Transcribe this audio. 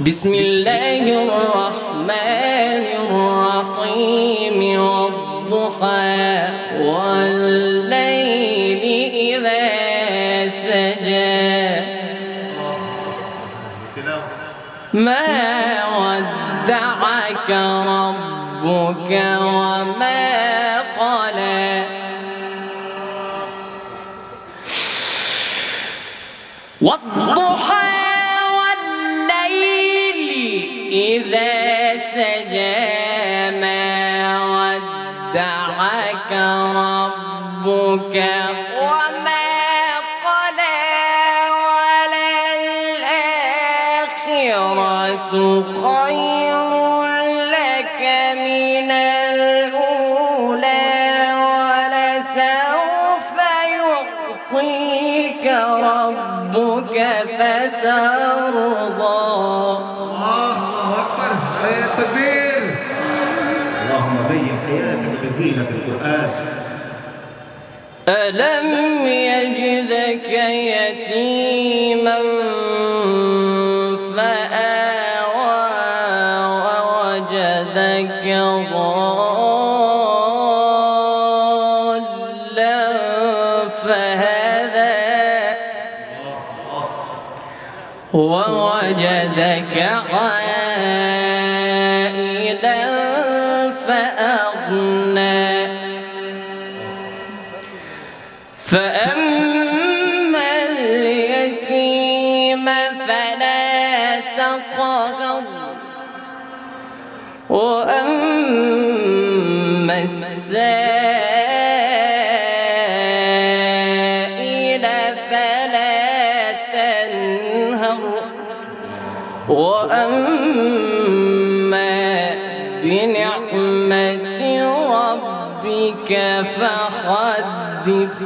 بسم الله الرحمن الرحيم والضحى والليل إذا سجى ما ودعك ربك وما قلى والضحى والليل إذا سجى ما ودعك ربك وما قلى وللآخرة خير لك من الأولى ولسوف يعطيك ربك فترضى. الله أكبر. عليه التكبير. اللهم زين حياتك بزينة القرآن. ألم يجدك يتيما فآوى ووجدك ضالا فهدى ووجدك عائلا فأغنى فأما اليتيم فلا تقهر وأما السائل فلا تنهر وأما بنعمة ربك فحدث.